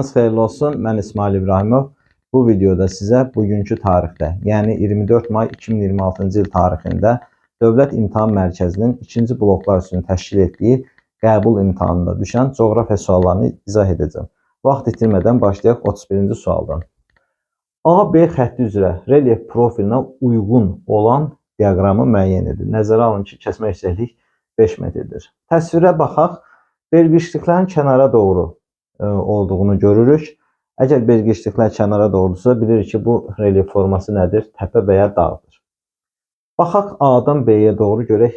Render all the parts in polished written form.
Xeyirli olsun. Mən İsmail İbrahimov. Bu videoda sizə bugünkü tarixdə, yəni 24 may 2026-cı il tarixində Dövlət İmtahan Mərkəzinin ikinci bloklar üçün təşkil etdiyi qəbul imtahanında düşən coğrafiya suallarını izah edəcəm. Vaxt itirmədən başlayaq 31-ci sualdan. A-B xətti üzrə relyef profilinə uyğun olan diaqramı müəyyən edin. Nəzərə alın ki, kəsmə yüksəklik 5 metrdir. Təsvirə baxaq. Vergiçliklərin kənara doğru olduğunu görürük. Əgər vergiçliklər kənara doğrudursa, bilirik ki, bu relyef forması nədir? Təpə və ya dağdır. Baxaq A-dan B-yə doğru görək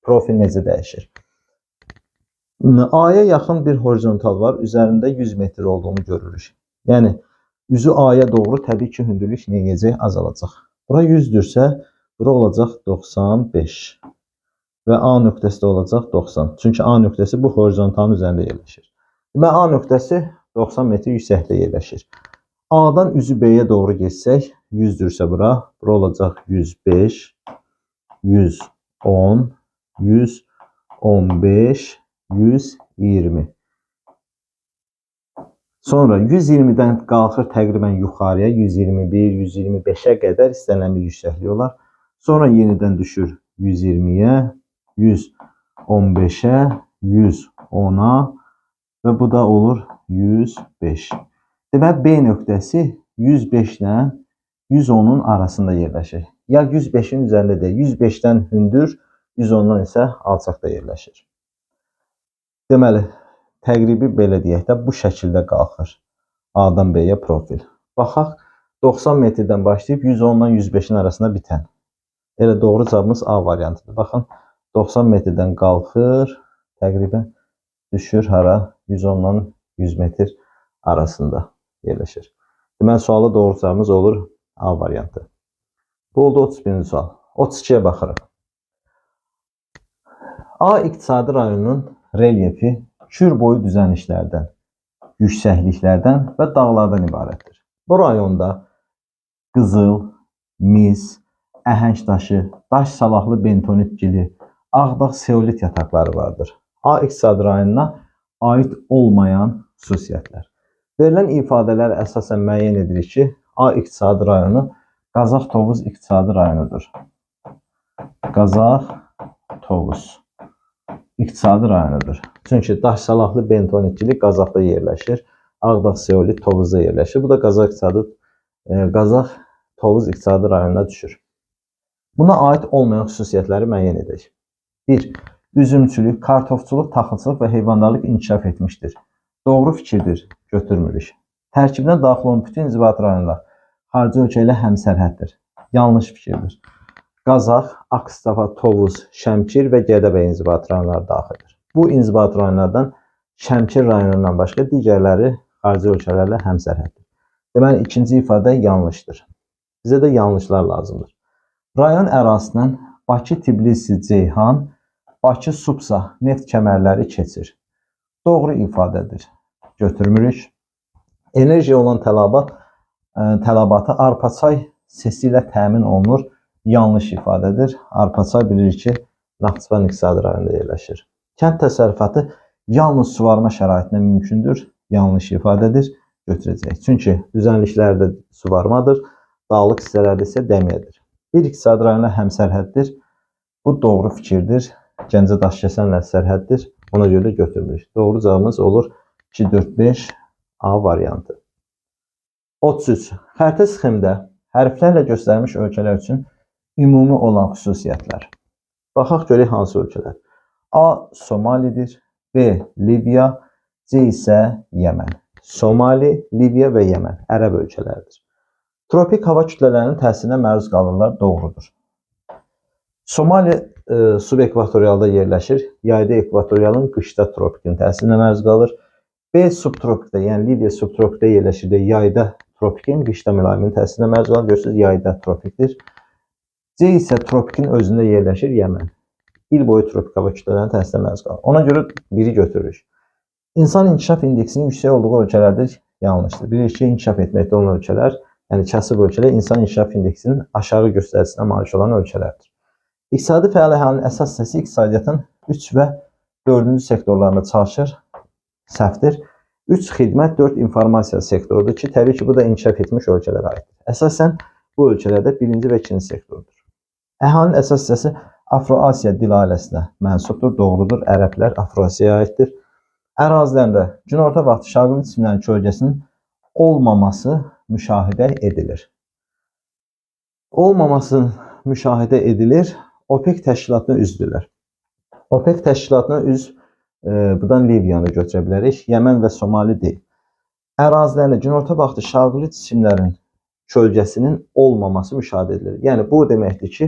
profil necə dəyişir. A-ya yaxın bir horizontal var. Üzərində 100 metr olduğunu görürük. Yəni, üzü A-ya doğru təbii ki, hündürlük neyəcək? Azalacaq. Bura 100-dürsə, bura olacaq 95. Və A nöqtəsi də olacaq 90. Çünki A nöqtəsi bu horizontalın üzərində yerləşir. Və A nöqtəsi 90 metr yüksəkdə yerləşir. A-dan üzü B-yə doğru geçsək, 100-dürsə bura olacaq 105, 110, 115, 120. Sonra 120-dən qalxır təqribən yuxarıya, 121, 125-ə qədər istənilən bir yüksəklik olar. Sonra yenidən düşür 120-yə, 115-ə, 110-a və bu da olur 105. Demək, B nöqtəsi 105 ilə 110-un arasında yerləşir. Ya 105-in üzərində deyil, 105-dən hündür, 110-dan isə alçaqda yerləşir. Deməli, təqribi belə deyək də, bu şəkildə qalxır A-dan B-yə profil. Baxaq, 90 metrdən başlayıb 110-dan 105-in arasında bitən. Elə doğru cavabımız A variantıdır. Baxın, 90 metrdən qalxır, təqribən düşür hara? 110-dan 100 metr arasında yerləşir. Deməli, sualı doğru cavabımız olur A variantı. Bu oldu 31-ci sual. 32-yə baxırıq. A iqtisadi rayonunun relyefi kür boyu düzənliklərdən, yüksəkliklərdən və dağlardan ibarətdir. Bu rayonda qızıl, mis, əhəng daşı, daş salahlı bentonit gili, ağdağ seolit yataqları vardır. A iqtisadi rayonuna aid olmayan xüsusiyyətlər. Verilən ifadələr əsasən müəyyən edilir ki, A iqtisadi rayonu Qazax Tovuz iqtisadi rayonudur. Qazax Tovuz iqtisadi rayonudur. Çünki daş salahlı bentonit gili Qazaxda yerləşir. Ağdağ seolit Tovuzda yerləşir. Bu da Qazax Tovuz iqtisadi rayonuna düşür. Buna aid olmayan xüsusiyyətləri müəyyən edək. 1. Üzümçülük, kartofçuluq, taxılçılıq və heyvandarlıq inkişaf etmişdir. Doğru fikirdir, götürmürük. Tərkibinə daxil olan bütün inzibati rayonlar xarici ölkə ilə həmsərhəddir. Yanlış fikirdir. Qazax, Akstafa, Tovuz, Şəmkir və Gədəbəy inzibati rayonları daxildir. Bu inzibati rayonlardan Şəmkir rayonundan başqa digərləri xarici ölkələrlə həmsərhəddir. Deməli, ikinci ifadə yanlışdır. Bizə də yanlışlar lazımdır. Rayon ərazisindən Bakı, Tbilisi, Ceyhan, Bakı, Supsa neft kəmərləri keçir. Doğru ifadədir. Götürmürük. Enerjiyə olan tələbatı Arpaçay sesi ilə təmin olunur. Yanlış ifadədir. Arpaçay bilirik ki, Naxçıvan iqtisadi rayonunda yerləşir. Kənd təsərrüfatı yalnız suvarma şəraitində mümkündür. Yanlış ifadədir. Götürəcək. Çünki düzənliklərdə suvarmadır, dağlıq hissələrdə isə dəmiyyədir. Bir iqtisadi rayonla həmsərhəddir. Bu doğru fikirdir. Gəncə Daşkəsənlə sərhəddir. Ona görə də götürmürük. Doğru cavabımız olur 2, 4, 5 A variantı. 33. Xəritə sxemdə hərflərlə göstərilmiş ölkələr üçün ümumi olan xüsusiyyətlər. Baxaq görək hansı ölkələr. A. Somalidir. B. Liviya. C isə Yəmən. Somali, Liviya və Yəmən ərəb ölkələridir. Tropik hava kütlələrinin təsirinə məruz qalırlar. Doğrudur. Somali subekvatorialda yerləşir. Yayda ekvatorialın, qışda tropikin təsirinə məruz qalır. B. Subtropikdə, yəni Liviya subtropikdə yerləşir. Yayda tropikin, qışda mülayimin təsirinə məruz qalır. Görürsünüz, yayda tropikdir. C isə tropikin özündə yerləşir. Yəmən. İl boyu tropik hava kütlələrinin təsirinə məruz qalır. Ona görə biri götürürük. İnsan inkişaf indeksinin yüksək olduğu ölkələrdir. Yanlışdır. Bilirik ki, inkişaf etməkdə olan ölkələr, yəni kasıb ölkələr insan inkişaf indeksinin aşağı göstərisinə malik olan ölkələrdir. İqtisadi fəal əhalinin əsas hissəsi iqtisadiyyatın 3 və 4-cü sektorlarında çalışır. Səhvdir. 3 xidmət, 4 informasiya sektorudur ki, təbii ki, bu da inkişaf etmiş ölkələrə aiddir. Əsasən bu ölkələrdə birinci və ikinci sektordur. Əhalinin əsas hissəsi Afro-Asiya dil ailəsinə mənsubdur, doğrudur. Ərəblər Afro-Asiyaya aiddir. Ərazilərində günorta vaxtı şaquli cisimlərin kölgəsinin olmaması müşahidə edilir. Olmaması müşahidə edilir. OPEC təşkilatına üzvdürlər. OPEC təşkilatına üzv, buradan Liviyanı götürə bilərik. Yəmən və Somali deyil. Ərazilərində günorta vaxtı şaquli cisimlərin kölgəsinin olmaması müşahidə edilir. Yəni bu deməkdir ki,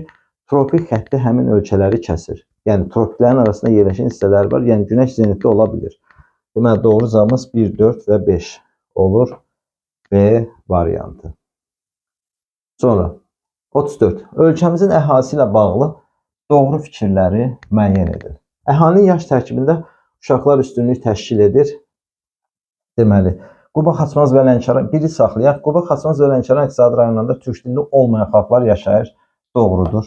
tropik xətti həmin ölkələri kəsir. Yəni tropiklərin arasında yerləşən hissələr var. Yəni günəş zenitli ola bilir. Deməli doğru cavabımız 1, 4 və 5 olur. B variantı. Sonra 34. Ölkəmizin əhalisi ilə bağlı doğru fikirləri müəyyən edin. Əhalinin yaş tərkibində uşaqlar üstünlük təşkil edir. Deməli, Quba, Xaçmaz və Lənkəran biri saxlayaq. Quba, Xaçmaz və Lənkəran iqtisadi rayonlarında türk dilli olmayan xalqlar yaşayır. Doğrudur.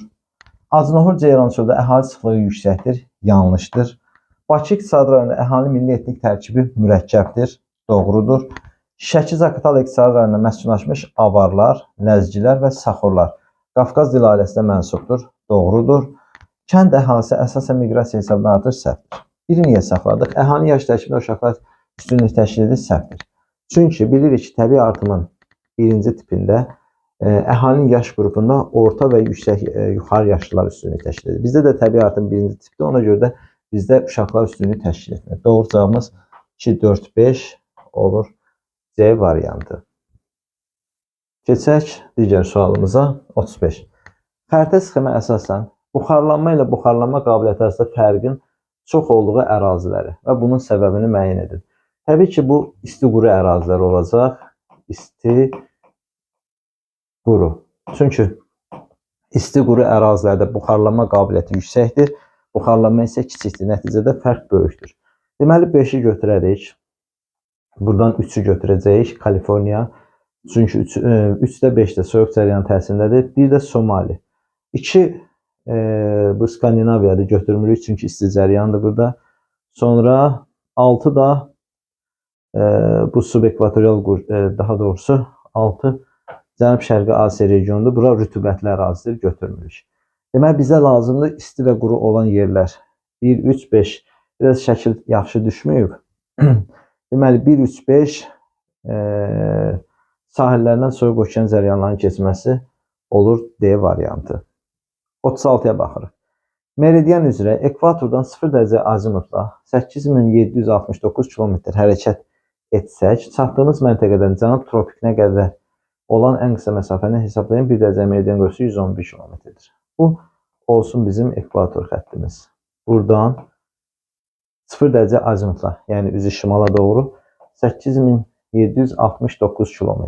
Acınahur Ceyrançöldə əhali sıxlığı yüksəkdir. Yanlışdır. Bakı iqtisadi rayonunda əhali milli etnik tərkibi mürəkkəbdir. Doğrudur. Şəki-Zaqatala iqtisadi rayonunda məskunlaşmış avarlar, ləzgilər və saxurlar Qafqaz dil ailəsinə mənsubdur. Doğrudur. Kənd əhalisi əsasən miqrasiya hesabına artır. Səhvdir. Biri niyə saxladıq? Əhalinin yaş tərkibində uşaqlar üstünlük təşkil edir. Səhvdir. Çünki bilirik ki, təbii artımın birinci tipində əhalinin yaş qrupunda orta və yuxarı yaşlılar üstünlük təşkil edir. Bizdə də təbii artım birinci tipdir. Ona görə də bizdə uşaqlar üstünlük təşkil etmir. Doğru cavabımız 2, 4, 5 olur. C variantı. Keçək digər sualımıza. 35. Xəritə sxemə əsasən buxarlanma ilə buxarlanma qabiliyyəti arasında fərqin çox olduğu əraziləri və bunun səbəbini müəyyən edin. Təbii ki, bu isti quru ərazilər olacaq. İsti quru. Çünki isti quru ərazilərdə buxarlanma qabiliyyəti yüksəkdir. Buxarlanma isə kiçikdir. Nəticədə fərq böyükdür. Deməli 5-i götürərik. Buradan 3-ü götürəcəyik. Kaliforniya. Çünki 3-də 5-də soyuq cərəyan təsirindədir. Bir də Somali. 2 bu Skandinaviyadır, götürmürük. Çünki isti cərəyandır burada. Sonra 6 da bu subekvatorial, daha doğrusu 6 Cənub-Şərqi Asiya regionudur. Bura rütubətli ərazidir, götürmürük. Deməli, bizə lazımdır isti və quru olan yerlər. 1, 3, 5. Biraz şəkil yaxşı düşməyib. Deməli, 1, 3, 5 sahillərdən soyuq okean cərəyanlarının keçməsi olur. D variantı. 36-ya baxırıq. Meridian üzrə ekvatordan 0 dərəcə azimutla 8769 km hərəkət etsək, çatdığımız məntəqədən cənub tropikinə qədər olan ən qısa məsafəni hesablayın. 1 dərəcə meridian qövsü 111 km-dir. Bu olsun bizim ekvator xəttimiz. Buradan 0 dərəcə azimutla, yəni üzü şimala doğru 8769 km.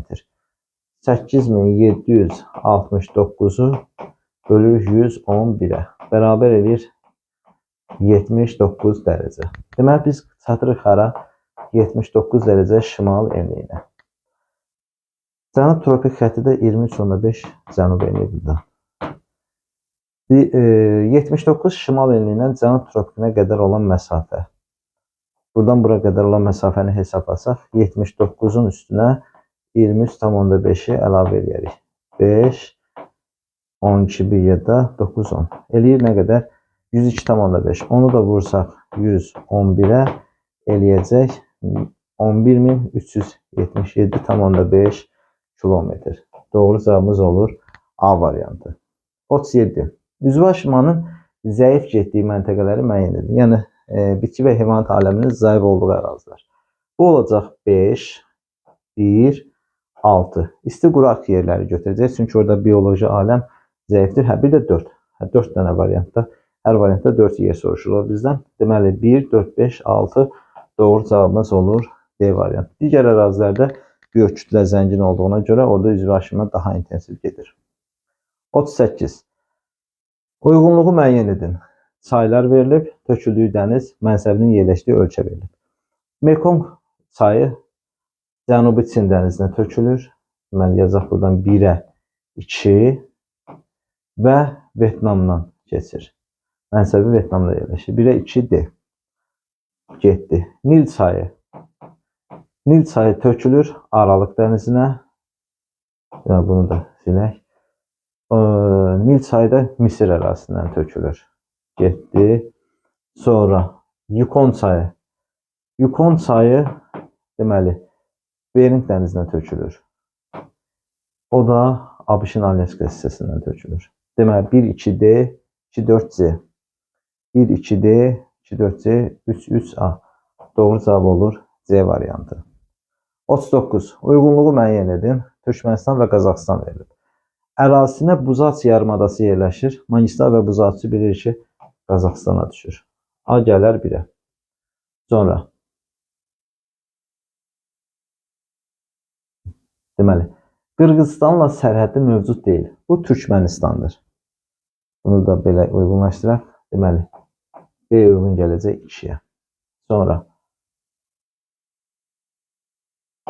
8769-u bölürük 111-ə. Bərabər edir 79 dərəcə. Deməli, biz çatırıq hara? 79 dərəcə şimal enliyinə. Cənub tropik xətti də 23.5 cənub enliyindən. 79 şimal enliyindən cənub tropikinə qədər olan məsafə. Buradan bura qədər olan məsafəni hesablasaq, 79-un üstünə 23.5-i əlavə edərik. 5, 12, 1 ya da 9, 10. Eləyir nə qədər? 102.5. Onu da vursaq 111-ə eləyəcək 11377.5 kilometr. Doğru cavabımız olur A variantı. 37. Üzvə aşımanın zəif getdiyi məntəqələri müəyyən edin. Yəni, bitki və heyvanat aləminin zəif olduğu ərazilər. Bu olacaq 5, 1, 6. İsti quraq yerləri götürəcək. Çünki orada bioloji aləm zəifdir. Bir də 4. 4 dənə variantda. Hər variantda 4 yer soruşulur bizdən. Deməli, 1, 4, 5, 6 doğru cavabımız olur D variantı. Digər ərazilərdə biyokütlə zəngin olduğuna görə orada üzvə aşımı daha intensiv gedir. 38. Uyğunluğu müəyyən edin. Çaylar verilib, töküldüyü dəniz, mənsəbinin yerləşdiyi ölkə verilib. Mekong çayı Cənubi Çin dənizinə tökülür. Deməli, yazaq buradan 1-ə 2 və Vyetnamdan keçir. Mənsəbi Vyetnamda yerləşir. 1-ə 2 D. Getdi. Nil çayı Nil çayı tökülür Aralıq dənizinə. Yəni bunu da silək. Nil çayı da Misir ərazisindən tökülür. Getdi. Sonra Yukon çayı. Yukon çayı deməli Bering dənizinə tökülür. O da ABŞ-ın Alyaska hissəsindən tökülür. Deməli 1-2D, 2-4C. 1-2D, 2-4C, 3-3A. Doğru cavab olur C variantı. 39. Uyğunluğu müəyyən edin. Türkmənistan və Qazaxıstan verilib. Ərazisinə Buzaç yarımadası yerləşir. Manisa və Buzaçı bilir ki, Qazaxıstana düşür. A gələr 1-ə. Sonra deməli, Qırğızstanla sərhəddi mövcud deyil. Bu Türkmenistandır. Bunu da belə uyğunlaşdıraq. Deməli, B uyğun gələcək 2-yə. Sonra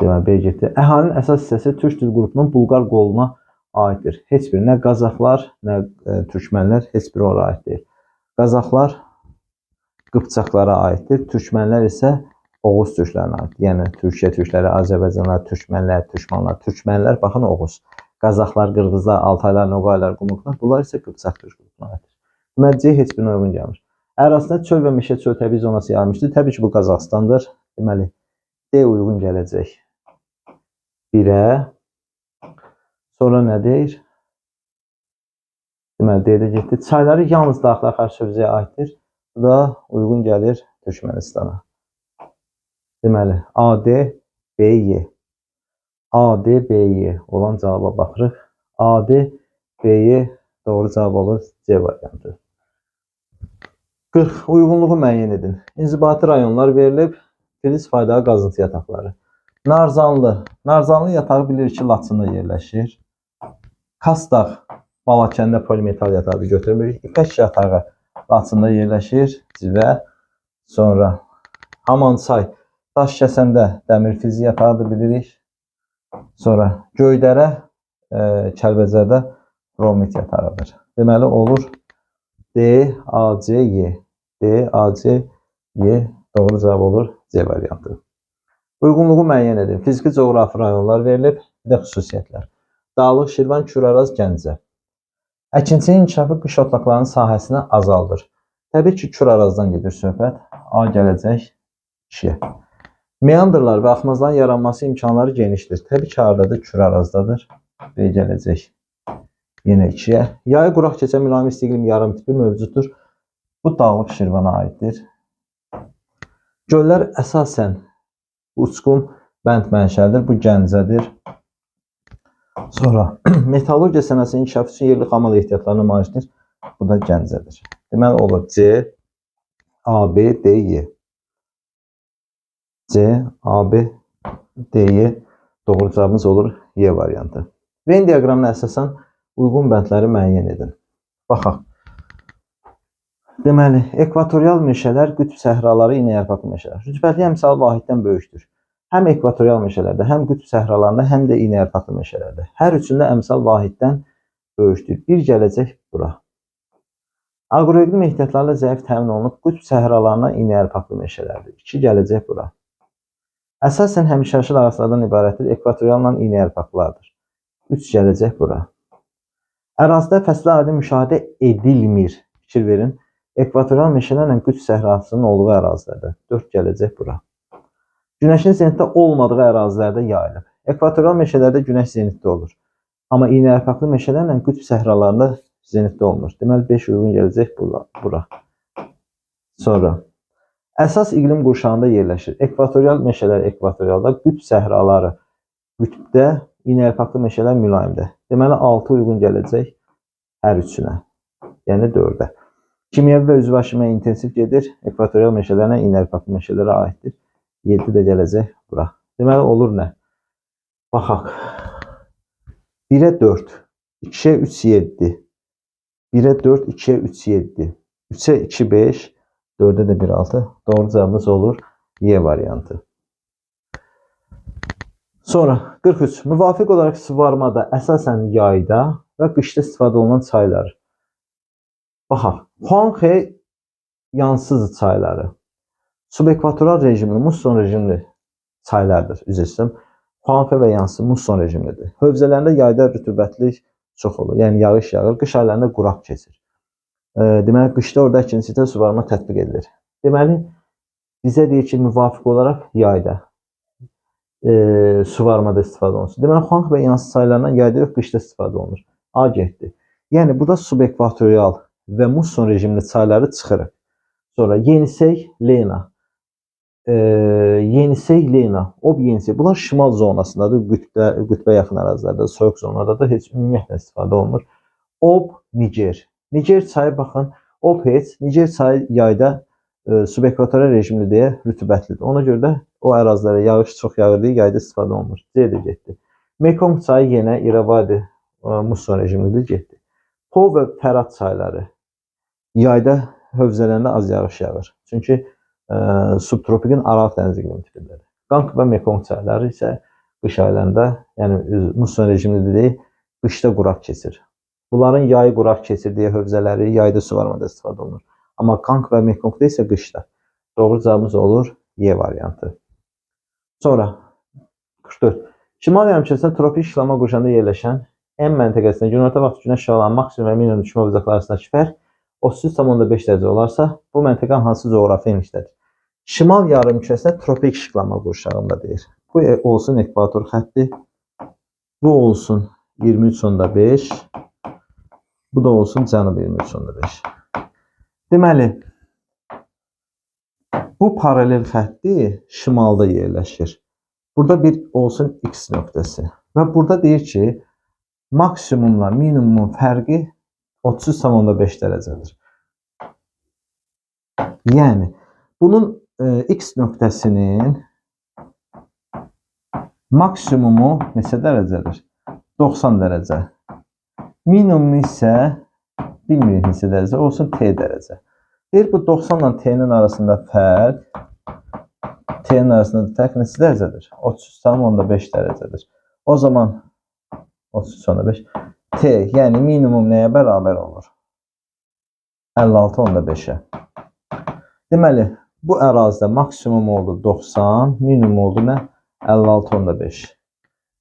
deməli, B getdi. Əhalinin əsas hissəsi türk dil qrupunun Bulqar qoluna aiddir. Heç bir, nə Qazaxlar, nə Türkmənlər, heç biri ora aid deyil. Qazaxlar Qıpçaqlara aiddir. Türkmənlər isə Oğuz türklərinə aid. Yəni, Türkiyə türkləri, Azərbaycanlar, Türkmənlər, Türkmanlar. Türkmənlər, baxın, Oğuz. Qazaxlar, Qırğızlar, Altaylar, Noğaylar, Qumluqlar. Bunlar isə Qıpçaq türk qrupuna aiddir. Deməli, C heç birine uyğun gəlmir. Ərazisində çöl və meşə çöl təbii zonası yayılmışdır. Təbii ki, bu Qazaxıstandır. Deməli, D uyğun gələcək 1-ə. Sonra nə deyir? Deməli, D-də getdi. Çayları yalnız daxil axar sövzəyə aiddir. Bu da uyğun gəlir Türkmenistana. Deməli, AD, BY. AD, BY olan cavaba baxırıq. AD, BY doğru cavab olur C variantı. 40. Uyğunluğu müəyyən edin. İnzibati rayonlar verilib. Filiz faydalı qazıntı yataqları. Narzanlı. Narzanlı yatağı bilir ki, Laçında yerləşir. Kastaq, Balakəndə polimetal yatağı götürmürük. İpək yatağı Laçında yerləşir. Civə. Sonra Hamançay, Daşkəsəndə dəmir fizi yatağı bilirik. Sonra Göydərə, Kəlbəcərdə bromit yatağıdır. Deməli olur D, A, C, Y. D, A, C, Y doğru cavab olur C variantı. Uyğunluğu müəyyən edin. Fiziki coğrafi rayonlar verilib. Bir də xüsusiyyətlər. Dağlıq, Şirvan, Küraraz, Gəncə. Əkinçinin inkişafı qış otlaqlarının sahəsini azaldır. Təbii ki, Kürarazdan gedir söhbət. A gələcək 2-yə. Meandrlar və axmazların yaranması imkanları genişdir. Təbii ki, haradadır? Kürarazdadır. B gələcək yenə 2-yə. Yayı quraq keçən mülayim istiqlim yarım tipi mövcuddur. Bu Dağlıq Şirvana aiddir. Göllər əsasən uçqun bənd mənşəlidir. Bu Gəncədir. Sonra metallurgiya sənayesinin inkişafı üçün yerli xamal ehtiyatlarına malikdir. Bu da Gəncədir. Deməli olur C, A, B, D, Y. C, A, B, D, Y doğru cavabımız olur Y variantı. Venn diaqramına əsasən uyğun bəndləri müəyyən edin. Baxaq. Deməli, ekvatorial meşələr, qütb səhraları, iynəyarpaqlı meşələr. Rütbətli əmsal vahiddən böyükdür. Həm ekvatorial meşələrdə, həm qütb səhralarında, həm də iynəyarpaqlı meşələrdə. Hər üçündə əmsal vahiddən böyükdür. Bir gələcək bura. Aqroiqlim ehtiyatlarla zəif təmin olunub qütb səhralarına iynəyarpaqlı meşələrdir. 2 gələcək bura. Əsasən həmişəşil ağaclardan ibarətdir. Ekvatorialla iynəyarpaqlılardır. 3 gələcək bura. Ərazidə fəslə aidi müşahidə edilmir. Fikir verin. Ekvatorial meşələrlə qütb səhrasının olduğu ərazilərdə. 4 gələcək bura. Günəşin zenitdə olmadığı ərazilərdə yayılıb. Ekvatorial meşələrdə günəş zenitdə olur. Amma iynəyarpaqlı meşələrlə qütb səhralarında zenitdə olmur. Deməli 5 uyğun gələcək bura. Sonra əsas iqlim qurşağında yerləşir. Ekvatorial meşələr ekvatorialda, qütb səhraları qütbdə, iynəyarpaqlı meşələr mülayimdə. Deməli 6 uyğun gələcək hər üçünə. Yəni 4-ə. Kimyəvi və üzvəşmə intensiv gedir. Ekvatorial meşələrlə iynəyarpaqlı meşələrə aiddir. 7 də gələcək bura. Deməli olur nə? Baxaq. 1-ə 4, 2-ə 3, 7. 1-ə 4, 2-ə 3, 7. 3-ə 2, 5, 4-ə də 1, 6. Doğru cavabımız olur Y variantı. Sonra 43. Müvafiq olaraq suvarmada əsasən yayda və qışda istifadə olunan çaylar. Baxaq. Xuanxe yansız çayları. Subekvatoral rejimli, musson rejimli çaylardır. Üzr istəyirəm. Xuanxe və Yansi musson rejimidir. Hövzələrində yayda rütubətlik çox olur. Yəni yağış yağır. Qış aylarında quraq keçir. Deməli, qışda orada ikincisidə suvarma tətbiq edilir. Deməli, bizə deyir ki, müvafiq olaraq yayda suvarmada istifadə olunsun. Deməli, Xuanxe və Yansi çaylarından yayda yox, qışda istifadə olunur. A getdi. Yəni, burada subekvatorial və musson rejimli çayları çıxırıq. Sonra Yenisey, Lena. Yenisey, Lena, Ob Yenisey. Bunlar şimal zonasındadır. Qütbə yaxın ərazilərdə, soyuq zonlarda heç ümumiyyətlə istifadə olunur. Ob, Niger. Niger çayı baxın. Ob heç. Niger çayı yayda subekvatorial rejimli deyə rütubətlidir. Ona görə də o ərazilərə yağış çox yağır deyə yayda istifadə olunur. C də getdi. Mekong çayı yenə İravadi musson rejimlidir, getdi. Po və Fərat çayları yayda hövzələrində az yağış yağır. Çünki subtropikın Aralıq dənizi iqlimindədir. Qanq və Mekong çayları isə qış aylarında, yəni musson rejimlidir deyil, qışda quraq keçir. Bunların yayı quraq keçir deyə hövzələri yayda suvarmada istifadə olunur. Amma Qanq və Mekongda isə qışda. Doğru cavabımız olur Y variantı. Sonra 44. Şimal yarımkürəsində tropik işlama qurşağında yerləşən M məntəqəsində günorta vaxtı günəş şüalarının maksimum və minimum düşmə uzaqlığı arasındakı fərq 33,5 dərəcə olarsa, bu məntəqə hansı coğrafi enlikdədir? Şimal yarımkürəsində tropik işıqlama qurşağında deyir. Bu olsun ekvator xətti. Bu olsun 23,5. Bu da olsun cənub 23,5. Deməli, bu paralel xətti şimalda yerləşir. Burada bir olsun X nöqtəsi. Və burada deyir ki, maksimumla minimumun fərqi 33,5 dərəcədir. Yəni, bunun X nöqtəsinin maksimumu neçə dərəcədir? 90 dərəcə. Minimumu isə bilmirik neçə dərəcə, olsun T dərəcə. Deyir, bu 90 ilə T-nin arasında fərq, T-nin arasında fərq neçə dərəcədir? 33,5 dərəcədir. O zaman 33,5 T, yəni minimum nəyə bərabər olur? 56,5-ə. Deməli, bu ərazidə maksimum oldu 90, minimum oldu nə? 56,5.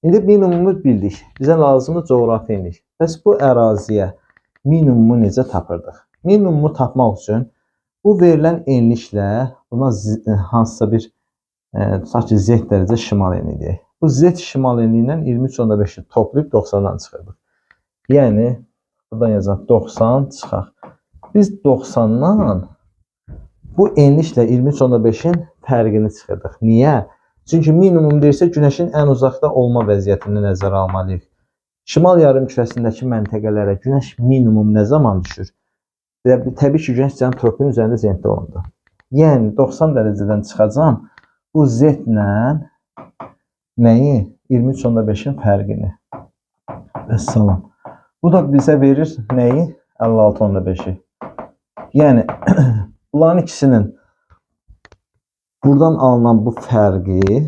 İndi minimumu bildik. Bizə lazımdır coğrafi enlik. Bəs bu əraziyə minimumu necə tapırdıq? Minimumu tapmaq üçün bu verilən enliklə buna hansısa bir tutaq ki, Z dərəcə şimal enliyi deyək. Bu Z şimal enliyindən 23,5-i toplayıb 90-dan çıxırdıq. Yəni, buradan yazaq 90 çıxaq. Biz 90-dan bu enliklə 23,5-in fərqini çıxırdıq. Niyə? Çünki minimum deyirsə, günəşin ən uzaqda olma vəziyyətini nəzərə almalıyıq. Şimal yarımkürəsindəki məntəqələrə günəş minimum nə zaman düşür? Təbii ki, günəş cənub tropinin üzərində zenddə olundu. Yəni, 90 dərəcədən çıxacam, bu Z-lə nəyi? 23,5-in fərqini. Vəssalam. Bu da bizə verir nəyi? 56,5-i. Yəni, bunların ikisinin buradan alınan bu fərqi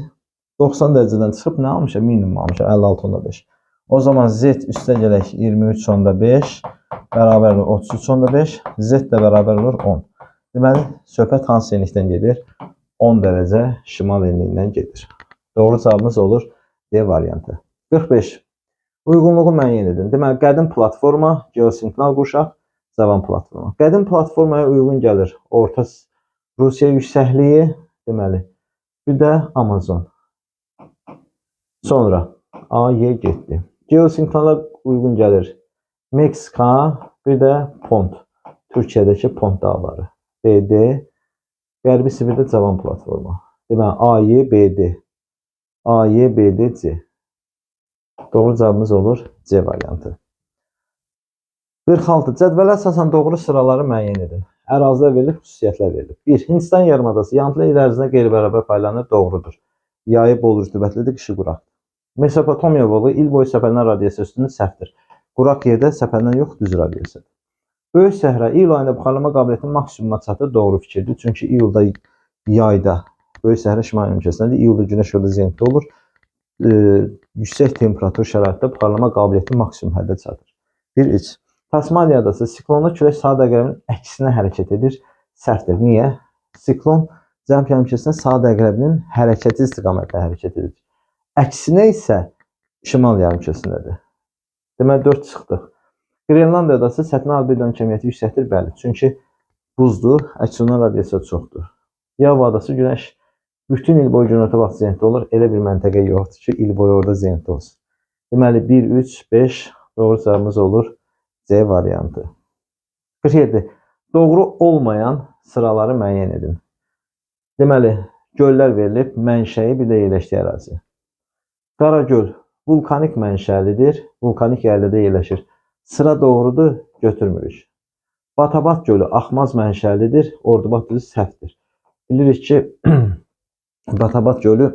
90 dərəcədən çıxıb nə almışam? Minimum almışam, 56,5. O zaman Z üstə gələk 23,5 bərabər olur 33,5. Z də bərabər olur 10. Deməli, söhbət hansı enlikdən gedir? 10 dərəcə şimal enliyindən gedir. Doğru cavabımız olur D variantı. 45. Uyğunluğu müəyyən edin. Deməli, qədim platforma, geosinkronal qurşaq, cavan platforma. Qədim platformaya uyğun gəlir Orta Rusiya yüksəkliyi, deməli, bir də Amazon. Sonra A, Y getdi. Geosinkronala uyğun gəlir Meksika, bir də Pont. Türkiyədəki Pont dağları. BD, Qərbi Sibirdə cavan platforma. Deməli, A, Y, BD. A, Y, BD, C. Doğru cavabımız olur C variantı. 46. Cədvələ əsasən doğru sıraları müəyyən edin. Ərazilər verilib, xüsusiyyətlər verilib. 1. Hindistan yarımadası yağıntılı il ərzində qeyri-bərabər paylanır, doğrudur. Yayı bol rütubətlidir, qışı quraqdır. Mesopotamiya bolu il boyu səpələnən radiasiya üstünlüyü səhvdir. Quraq yerdə səpələnən yox, düz radiasiyadır. Böyük səhra iyul ayında buxarlama qabiliyyətinin maksimuma çatır, doğru fikirdir. Çünki iyulda, yayda, böyük səhra şimal ülkəsindədir. İyulda günəş orada zenddə olur. Yüksək temperatur şəraitdə buxarlama qabiliyyəti maksimum həddə çatır. 1-3. Tasmaniya adası siklonlu külək saat əqrəbinin əksinə hərəkət edir, sərtdir. Niyə? Siklon Cənub yarımkürəsində saat əqrəbinin hərəkəti istiqamətlə hərəkət edir. Əksinə isə şimal yarımkürəsindədir. Deməli 4 çıxdıq. Qrenlandiya adası səthinə albedo kəmiyyəti yüksəkdir, bəli. Çünki buzdur, əksinə radiasiya çoxdur. Yava adası günəş bütün il boyu günorta vaxtı zəngdə olur. Elə bir məntəqə yoxdur ki, il boyu orada zəngdə olsun. Deməli 1, 3, 5 doğru cavabımız olur C variantı. 47. Doğru olmayan sıraları müəyyən edin. Deməli, göllər verilib, mənşəyi bir də yerləşdiyi ərazi. Qaragöl vulkanik mənşəlidir, vulkanik yerlərdə yerləşir. Sıra doğrudur, götürmürük. Batabat gölü axmaz mənşəlidir, Ordubad düzü səhvdir. Bilirik ki, Batabat gölü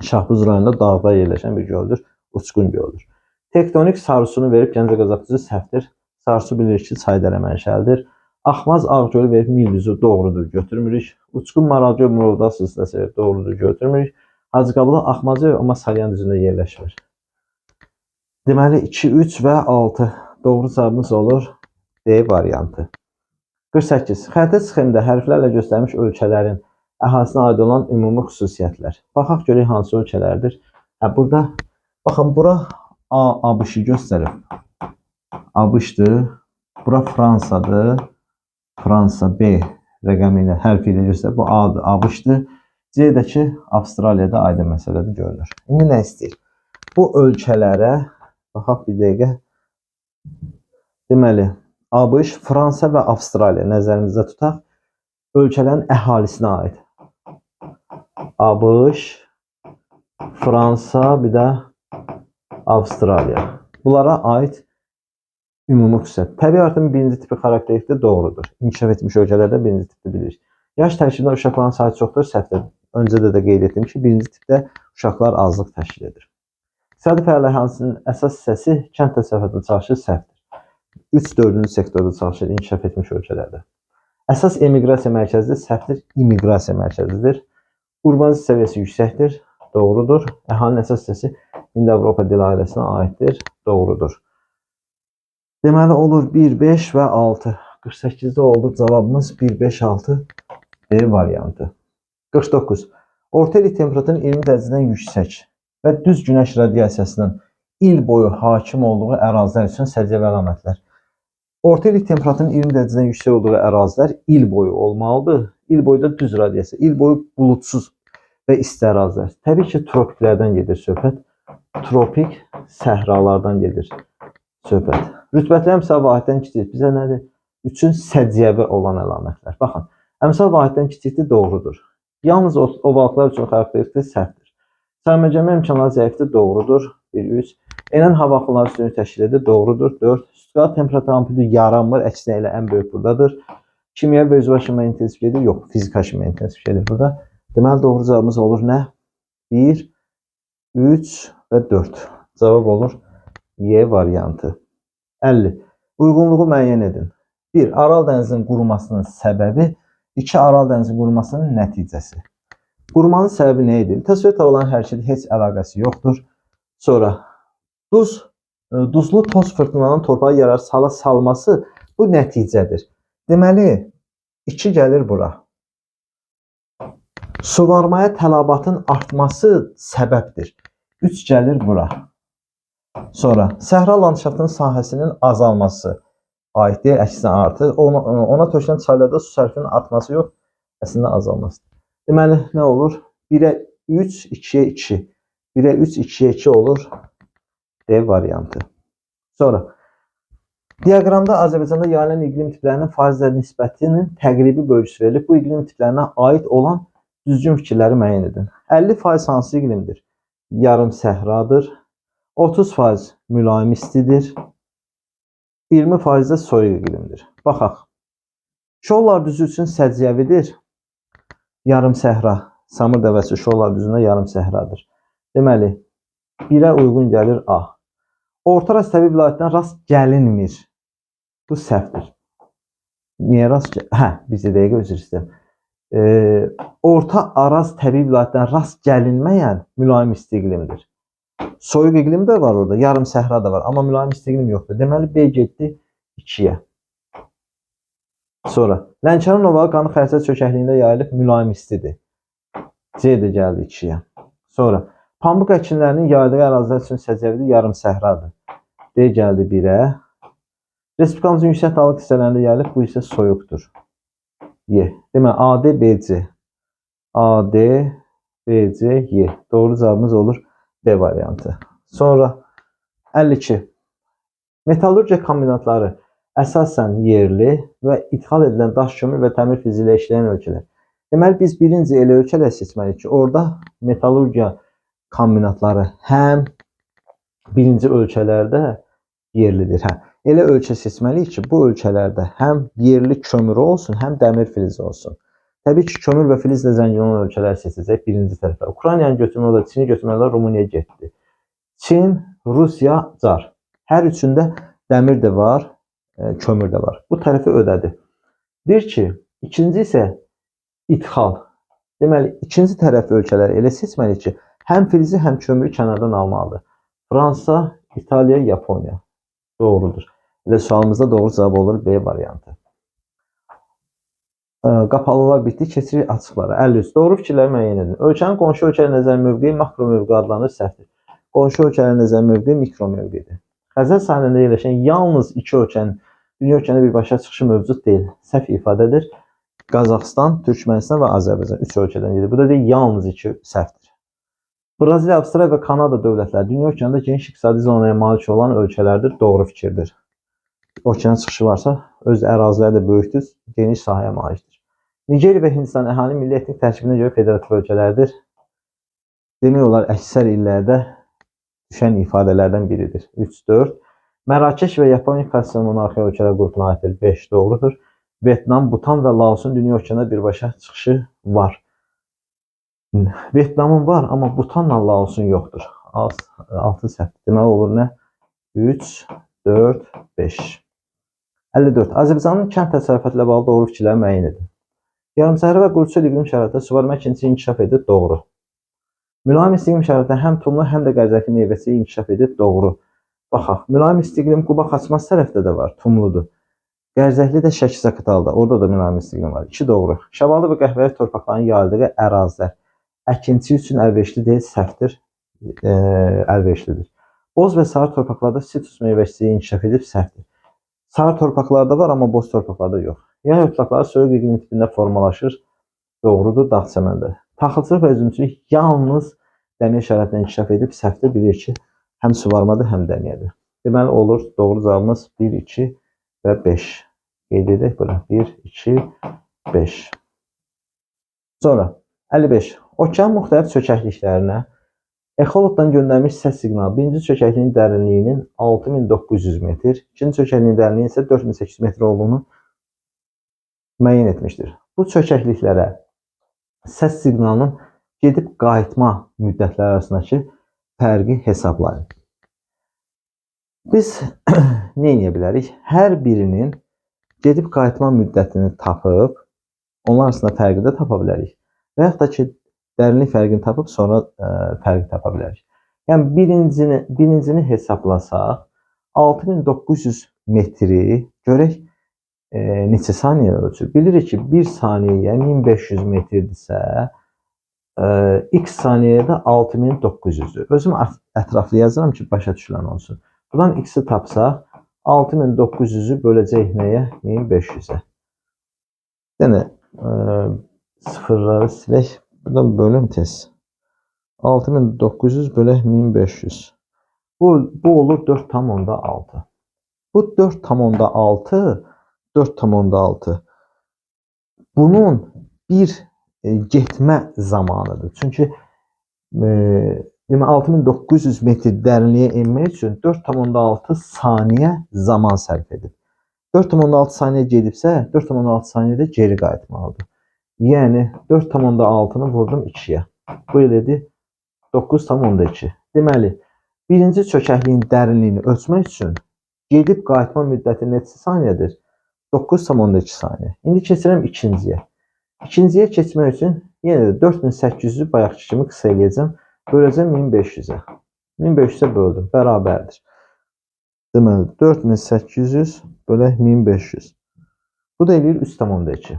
Şahbuz rayonunda dağda yerləşən bir göldür, uçqun göldür. Tektonik Sarsunu verib Gəncə-Qazax düzü səhvdir. Sarsu bilirik ki, Çaydərə mənşəlidir. Axmaz Ağgölü verib Nil düzü doğrudur, götürmürük. Uçqun Maralgöl Murovdağ silsiləsi verib doğrudur, götürmürük. Hacıqabula Axmazı amma Salyan düzündə yerləşmir. Deməli 2, 3 və 6 doğru cavabımız olur D variantı. 48. Xəritə sxemdə hərflərlə göstərilmiş ölkələrin əhalisinə aid olan ümumi xüsusiyyətlər. Baxaq görək hansı ölkələrdir. Burada baxın, bura A, ABŞ-ı göstərir. ABŞ-dır. Bura Fransadır. Fransa B rəqəmi ilə, hərfi ilə göstərir. Bu A-dır, ABŞ-dır. C-dəki Avstraliyada aydın məsələdir, görünür. İndi nə istəyir? Bu ölkələrə baxaq bir dəqiqə. Deməli, ABŞ, Fransa və Avstraliya nəzərimizdə tutaq. Ölkələrin əhalisinə aid. ABŞ, Fransa, bir də Avstraliya. Bunlara aid ümumi xüsusiyyət. Təbii artım birinci tipi xarakteristikdir, doğrudur. İnkişaf etmiş ölkələrdə birinci tipdə bilirik. Yaş tərkibində uşaqların sayı çoxdur, səhvdir. Öncədə də qeyd etdim ki, birinci tipdə uşaqlar azlıq təşkil edir. İqtisadi fəaliyyətin əsas hissəsi kənd təsərrüfatında çalışır, səhvdir. 3-4-cü sektorda çalışır inkişaf etmiş ölkələrdə. Əsas emiqrasiya mərkəzidir, səhvdir. İmiqrasiya mərkəzidir. Urbanizm səviyyəsi yüksəkdir, doğrudur. Əhalinin əsas hissəsi İndo-Avropa dil ailəsinə aiddir, doğrudur. Deməli olur 1, 5 və 6. 48-də oldu cavabımız 1, 5, 6 D variantı. 49. Orta illik temperaturun 20 dərəcədən yüksək və düz günəş radiasiyasının il boyu hakim olduğu ərazilər üçün səciyyəvi əlamətlər. Orta illik temperaturun 20 dərəcədən yüksək olduğu ərazilər il boyu olmalıdır. İl boyu da düz radiasiya, il boyu bulutsuz və isti ərazilər. Təbii ki, tropiklərdən gedir söhbət. Tropik səhralardan gedir söhbət. Rütbətli əmsal vahiddən kiçikdir. Bizə nədir? Üçün səciyyəvi olan əlamətlər. Baxın, əmsal vahiddən kiçikdir, doğrudur. Yalnız ovalıqlar üçün xarakteristik səhvdir. Sərməcəmə imkanları zəifdir, doğrudur. 1, 3. Enən hava axınları üstünlük təşkil edir, doğrudur. 4. Sütqal temperatur amplitudu yaranmır, əksinə elə ən böyük buradadır. Kimya və üzvə kimya intensiv gedir, yox, fizika kimya intensiv gedir burada. Deməli, doğru cavabımız olur nə? 1, 3 və 4. Cavab olur Y variantı. 50. Uyğunluğu müəyyən edin. 1. Aral dənizinin qurumasının səbəbi. 2. Aral dənizinin qurumasının nəticəsi. Qurumanın səbəbi nə idi? Təsvir tabuların hərəkəti heç əlaqəsi yoxdur. Sonra duzlu toz fırtınaların torpağı yararsız hala salması bu nəticədir. Deməli, 2 gəlir bura. Suvarmaya tələbatın artması səbəbdir. 3 gəlir bura. Sonra səhra landşaftının sahəsinin azalması aid deyil, əksinə artır. Ona tökülən çaylarda su sərfinin artması yox, əslində azalması. Deməli, nə olur? 1-ə 3, 2-yə 2. 1-ə 3, 2-yə 2 olur D variantı. Sonra, diaqramda Azərbaycanda yayılan iqlim tiplərinin faizlə nisbətinin təqribi bölgüsü verilib. Bu iqlim tiplərinə aid olan düzgün fikirləri müəyyən edin. 50% hansı iqlimdir? Yarım səhradır. 30% mülayim istidir. 20% də soyuq iqlimdir. Baxaq. Şollar düzü üçün səciyyəvidir. Yarım səhra. Samır dəvəsi Şollar düzündə yarım səhradır. Deməli, 1-ə uyğun gəlir A. Orta Araz təbii vilayətindən rast gəlinmir. Bu səhvdir. Niyə rast gəlinmir? Hə, bizə dəqiqə üzr istəyirəm. Orta Araz təbii vilayətindən rast gəlinməyən mülayim isti iqlimdir. Soyuq iqlim də var orada, yarım səhra da var, amma mülayim isti iqlim yoxdur. Deməli, B getdi 2-yə. Sonra Lənkəran ovağı qanı xərçəl çökəkliyində yayılıb mülayim istidir. C də gəldi 2-yə. Sonra pambıq əkinlərinin yayıldığı ərazilər üçün səciyyəvi yarım səhradır. D gəldi 1-ə. Respublikamızın yüksək dağlıq hissələrində yayılıb, bu isə soyuqdur. Y. Deməli AD, BC. AD, BC, Y. Doğru cavabımız olur B variantı. Sonra 52. Metallurgiya kombinatları əsasən yerli və ithal edilən daş kömür və təmir filizi ilə işləyən ölkələr. Deməli biz birinci elə ölkələr seçməliyik ki, orada metallurgiya kombinatları həm birinci ölkələrdə yerlidir. Elə ölkə seçməliyik ki, bu ölkələrdə həm yerli kömürü olsun, həm dəmir filizi olsun. Təbii ki, kömür və filizlə zəngin olan ölkələr seçəcək birinci tərəfə. Ukraynanı götürmək olar, Çini götürmək olar, Rumıniya getdi. Çin, Rusiya, Car. Hər üçündə dəmir də var, kömür də var. Bu tərəfi ödədi. Deyir ki, ikinci isə ithal. Deməli, ikinci tərəf ölkələr elə seçməliyik ki, həm filizi, həm kömürü kənardan almalıdır. Fransa, İtaliya, Yaponiya. Doğrudur. Elə sualımızda doğru cavab olur B variantı. Qapalılar bitdi, keçirik açıqlara. 53. Doğru fikirləri müəyyən edin. Ölkənin qonşu ölkəyə nəzər mövqeyi makro mövqe adlanır, səhvdir. Qonşu ölkəyə nəzər mövqeyi mikro mövqeyidir. Xəzər sahilində yerləşən yalnız iki ölkənin dünya okeanı birbaşa çıxışı mövcud deyil. Səhv ifadədir. Qazaxıstan, Türkmənistan və Azərbaycan 3 ölkədən gedir. Bu da deyil, yalnız 2 səhvdir. Braziliya, Avstraliya və Kanada dövlətləri dünya okeanında geniş iqtisadi zonaya malik olan ölkələrdir. Doğru fikirdir. Okeana çıxışı varsa, öz əraziləri də böyükdür, geniş sahəyə malikdir. Nigeriya və Hindistan əhali milli etnik tərkibinə görə federativ ölkələrdir. Demək olar, əksər illərdə düşən ifadələrdən biridir. 3-4. Mərakeş və Yaponiya konstitusiya monarxiya ölkələr qrupuna aiddir. 5 doğrudur. Vyetnam, Butan və Laosun dünya okeanına birbaşa çıxışı var. Vyetnamın var, amma Butanla Laosun yoxdur. 6 səhv. Deməli olur nə? 3, 4, 5. 54. Azərbaycanın kənd təsərrüfatı ilə bağlı doğru fikirləri müəyyən edin. Yarımsəhra və quruçu iqlim şəraitində suvarma əkinçisi inkişaf edib. Doğru. Mülayim iqlim şəraitində həm tumlu, həm də qərzəki meyvəçiliyi inkişaf edib. Doğru. Baxaq, mülayim iqlim Quba Xaçmaz tərəfdə də var, tumludur. Qərzəkli də Şəki-Zaqatalda, orada da mülayim iqlim var. 2 doğru. Şabaldı və qəhvəyi torpaqların yayıldığı ərazilər əkinçi üçün əlverişli deyil, səhvdir. Əlverişlidir. Boz və sarı torpaqlarda sitrus meyvəçiliyi inkişaf edib, səhvdir. Sarı torpaqlarda var, amma boz torpaqlarda yox. Yay otlaqları soyuq iqlim tipində formalaşır. Doğrudur, dağ çəməndə. Taxılçılıq və üzümçülük yalnız dəmir şəraitində inkişaf edib, səhvdir. Bilir ki, həm suvarmadır, həm dəmiyədir. Deməli olur, doğru cavabımız 1, 2 və 5. Qeyd edək bura. 1, 2, 5. Sonra 55. Okean müxtəlif çökəkliklərinə ekoloqdan göndərmiş səs siqnalı birinci çökəkliyin dərinliyinin 6900 metr, ikinci çökəkliyin dərinliyi isə 4800 metr olduğunu müəyyən etmişdir. Bu çökəkliklərə səs siqnalının gedib qayıtma müddətləri arasındakı fərqi hesablayın. Biz nə edə bilərik? Hər birinin gedib qayıtma müddətini tapıb, onlar arasında fərqi də tapa bilərik. Və yaxud da ki, dərinlik fərqini tapıb, sonra fərqi tapa bilərik. Yəni, birincini hesablasaq, 6900 metri görək neçə saniyə ölçür. Bilirik ki, 1 saniyəyə 1500 metrdirsə, x saniyəyə də 6900-dür. Özüm ətraflı yazıram ki, başa düşülən olsun. Buradan x-i tapsaq, 6900-ü böləcək nəyə? 1500-ə. Yəni, sıfırları silək. Buradan bölüm tez. 6900 bölək 1500. Bu olur 4,6. Bu 4,6. 4,6. Bunun bir getmə zamanıdır. Çünki 6900 metr dərinliyə enmək üçün 4,6 saniyə zaman sərf edib. 4,6 saniyə gedibsə, 4,6 saniyədə geri qayıtmalıdır. Yəni 4,6-nı vurdum 2-yə. Bu elədi 9,2. Deməli, birinci çökəkliyin dərinliyini ölçmək üçün gedib qayıtma müddəti neçə saniyədir? 9,2 saniyə. İndi keçirəm ikinciyə. İkinciyə keçmək üçün yenə də 4800-ü bayaqki kimi qısa eləyəcəm. Böləcəm 1500-ə. 1500-ə böldüm. Bərabərdir. Deməli, 4800 bölək 1500. Bu da eləyir 3,2.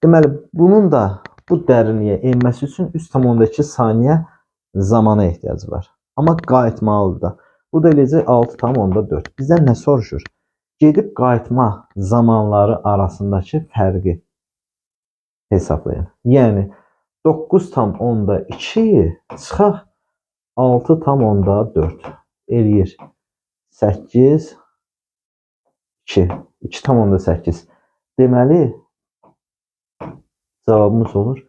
Deməli, bunun da bu dərinliyə enməsi üçün 3,2 saniyə zamana ehtiyacı var. Amma qayıtmalıdır da. Bu da eləyəcək 6,4. Bizdən nə soruşur? Gedib qayıtma zamanları arasındakı fərqi hesablayın. Yəni 9,2 çıxaq 6,4 eləyir 8 2. 2,8. Deməli cavabımız olur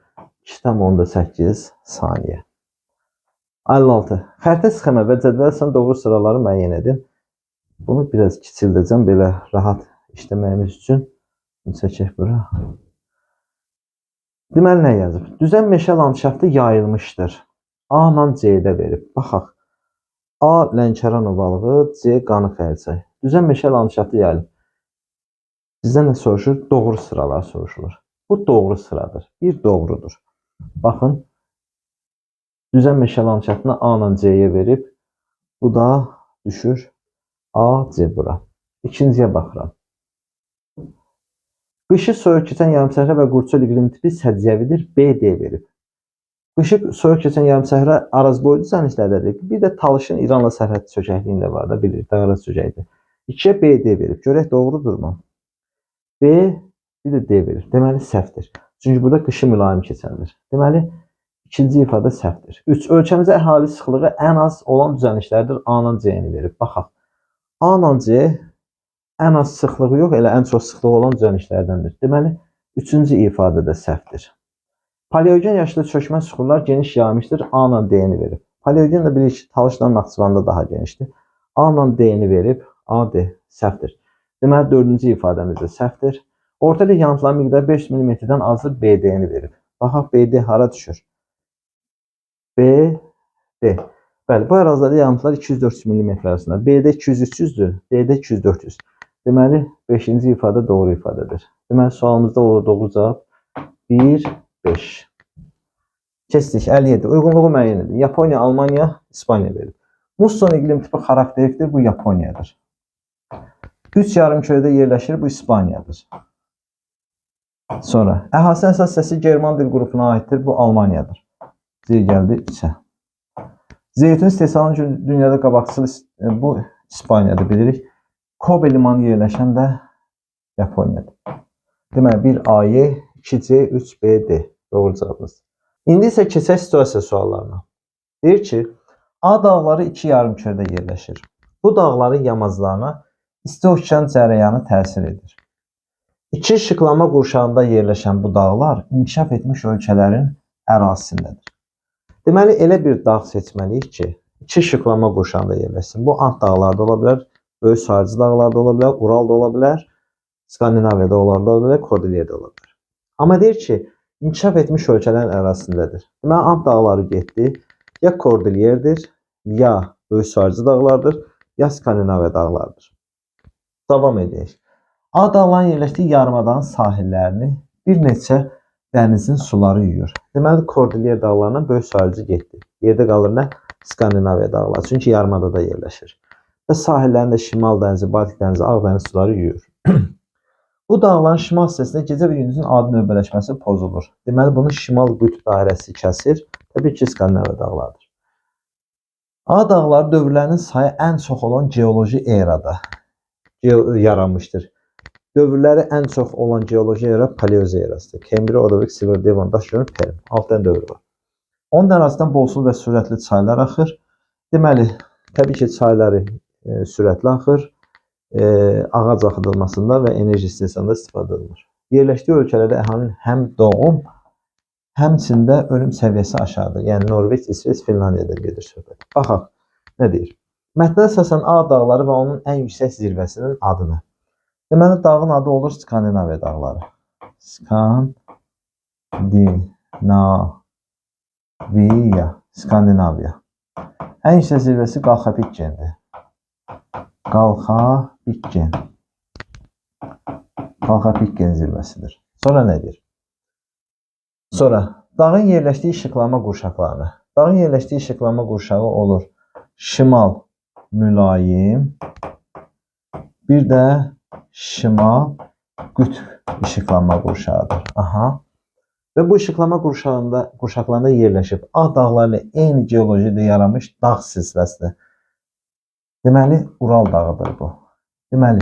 2,8 saniyə. 56. Xəritə sxemə və cədvəlsən doğru sıraları müəyyən edin. Bunu biraz kiçildəcəm belə rahat işləməyimiz üçün. Bunu çəkək bura. Deməli nə yazıb? Düzən meşə landşaftı yayılmışdır. A ilə C-də verib. Baxaq. A Lənkəran ovalığı, C Qanı xərçəy. Düzən meşə landşaftı yayılıb. Bizdən nə soruşur? Doğru sıralar soruşulur. Bu doğru sıradır. Bir doğrudur. Baxın. Düzən meşə landşaftını A ilə C-yə verib. Bu da düşür A, C bura. İkinciyə baxıram. Qışı soyuq keçən yarımsəhra və qurçöl iqlim tipi səciyyəvidir. B, D verib. Qışı soyuq keçən yarımsəhra arazboyu düzənliklərdədir. Bir də Talışın İranla sərhəd çökəkliyində var da, bilirik, dağarası çökəkdir. 2-yə B, D verib. Görək doğrudurmu? B, bir də D verir. Deməli, səhvdir. Çünki burada qışı mülayim keçəndir. Deməli, ikinci ifadə səhvdir. 3. Ölkəmizdə əhali sıxlığı ən az olan düzənliklərdir. A-la C-ni verib. Baxaq. A-la C ən az sıxlığı yox, elə ən çox sıxlığı olan düzənliklərdəndir. Deməli, 3-cü ifadə də səhvdir. Paleogen yaşlı çökmə süxurlar geniş yayılmışdır. A-la D-ni verib. Paleogen də bilirik ki, Talışdan Naxçıvanda daha genişdir. A-la D-ni verib. A, D səhvdir. Deməli, 4-cü ifadəmiz də səhvdir. Orta lig yanıntıların miqdarı 500 mm-dən azdır. BD-ni verib. Baxaq, BD hara düşür? BD. Bəli, bu ərazidə yanıntılar 200-400 mm arasında. BD 200-300-dür. DD 200-400. Deməli, 5-ci ifadə doğru ifadədir. Deməli, sualımızda olur doğru cavab 1, 5. Keçdik, 57. Uyğunluğu müəyyən edin. Yaponiya, Almaniya, İspaniya verib. Musson iqlim tipi xarakterikdir. Bu Yaponiyadır. 3 yarımkürədə yerləşir. Bu İspaniyadır. Sonra, əhalinin əsas səsi German dil qrupuna aiddir. Bu Almaniyadır. Z gəldi 3-ə. Zeytun istehsalının dünyada qabaqçılı bu İspaniyadır, bilirik. Kobe limanı yerləşən də Yaponiyadır. Deməli, 1A, 2C, 3BD doğru cavabımız. İndi isə keçək situasiya suallarına. Deyir ki, A dağları 2 yarımkürədə yerləşir. Bu dağların yamaclarına isti okean cərəyanı təsir edir. 2 işıqlama qurşağında yerləşən bu dağlar inkişaf etmiş ölkələrin ərazisindədir. Deməli, elə bir dağ seçməliyik ki, 2 işıqlama qurşağında yerləşsin. Bu Ant dağları da ola bilər, Böyük Sarıcı dağları da ola bilər, Ural da ola bilər, Skandinaviyada ola bilər, Kordilyer də ola bilər. Amma deyir ki, inkişaf etmiş ölkələrin ərazisindədir. Deməli, Ant dağları getdi, ya Kordilyerdir, ya Böyük Sarıcı dağlardır, ya Skandinaviya dağlardır. Davam edək. A dağların yerləşdiyi yarımadanın sahillərini bir neçə dənizin suları yuyur. Deməli, Kordilyer dağlarından Böyük Sarıcı getdi. Yerdə qalır nə? Skandinaviya dağları. Çünki yarımadada yerləşir. Və sahillərində Şimal dənizi, Baltik dənizi, Ağ dəniz suları yuyur. Bu dağların şimal hissəsində gecə və gündüzün adi növbələşməsi pozulur. Deməli, bunun şimal qütb dairəsi kəsir. Təbii ki, Skandinaviya dağlarıdır. A dağları dövrlərinin sayı ən çox olan geoloji erada yaranmışdır. Dövrləri ən çox olan geoloji era Paleozoy erasıdır. Kembri, Ordovik, Silur, Devon, Daşgörün, Perm. 6 dənə dövr var. Onun ərazisindən bolsul və sürətli çaylar axır. Deməli, təbii ki, çayları sürətli axır. Ağac axıdılmasında və enerji istehsalında istifadə edilir. Yerləşdiyi ölkələrdə əhalinin həm doğum, həmçində ölüm səviyyəsi aşağıdır. Yəni, Norveç, İsveç, Finlandiyada gedir söhbət. Baxaq, nə deyir? Mətndə əsasən A dağları və onun ən yüksək zirvəsinin adını. Deməli, dağın adı olur Skandinaviya dağları. Skandinaviya. Ən yüksək zirvəsi Qalxapikkendir. Qalxapikken zirvəsidir. Sonra nə deyir? Sonra, dağın yerləşdiyi işıqlama qurşaqlarını. Dağın yerləşdiyi işıqlama qurşağı olur şimal mülayim, bir də şimal qütb işıqlanma qurşağıdır. Aha. Və bu işıqlanma qurşaqlarında yerləşib Ağ dağlarla eyni geolojiyada yaranmış dağ silsiləsidir. Deməli, Ural dağıdır bu. Deməli,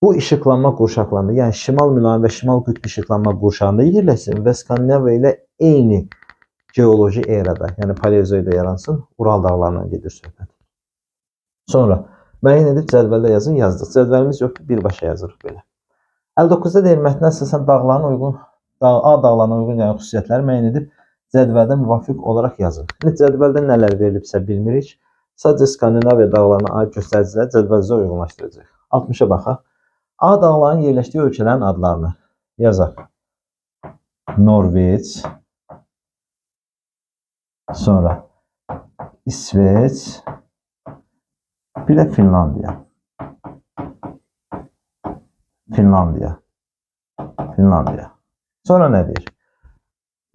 bu işıqlanma qurşaqlarında, yəni şimal mülayim və şimal qütb işıqlanma qurşağında yerləşsin və Skandinaviya ilə eyni geoloji erada, yəni paleozoyda yaransın, Ural dağlarından gedir söhbət. Sonra müəyyən edib cədvəldə yazın, yazdıq. Cədvəlimiz yoxdur, birbaşa yazırıq belə. 59-da deyil, mətnə əsasən Ağ dağlarına uyğun gələn xüsusiyyətləri müəyyən edib cədvəldə müvafiq olaraq yazın. Cədvəldə nələr verilibsə bilmirik. Sadəcə Skandinaviya dağlarına aid göstəriciləri cədvəlimizə uyğunlaşdıracaq. 60-a baxaq. Ağ dağların yerləşdiyi ölkələrin adlarını yazaq. Norveç, sonra İsveç, bir də Finlandiya. Finlandiya. Sonra nə deyir?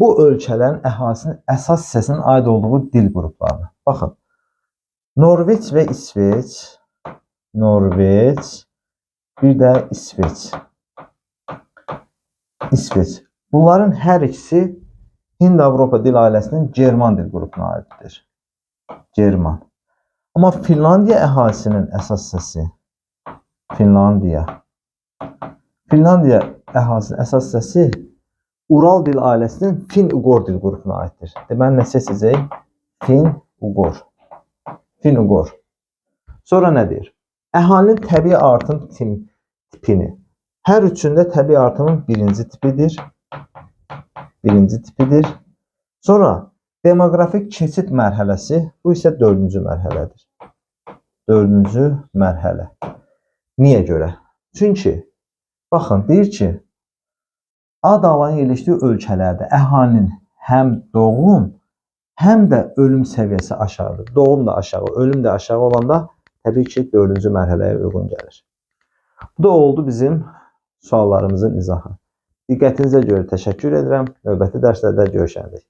Bu ölkələrin əhalinin əsas hissəsinin aid olduğu dil qruplarını. Baxın. Norveç və İsveç. Norveç, bir də İsveç. Bunların hər ikisi Hind-Avropa dil ailəsinin German dil qrupuna aiddir. German. Amma Finlandiya əhalisinin əsas hissəsi Finlandiya əhalisinin əsas hissəsi Ural dil ailəsinin Fin-Uqor dil qrupuna aiddir. Deməli, nə seçəcək? Fin-Uqor. Sonra nə deyir? Əhalinin təbii artım tipini. Hər üçündə təbii artımın birinci tipidir. Sonra demoqrafik keçid mərhələsi, bu isə dördüncü mərhələdir. Dördüncü mərhələ. Niyə görə? Çünki, baxın, deyir ki, Ağ dağların yerləşdiyi ölkələrdə əhalinin həm doğum, həm də ölüm səviyyəsi aşağıdır. Doğum da aşağı, ölüm də aşağı olanda təbii ki, dördüncü mərhələyə uyğun gəlir. Bu da oldu bizim suallarımızın izahı. Diqqətinizə görə təşəkkür edirəm. Növbəti dərslərdə görüşərik.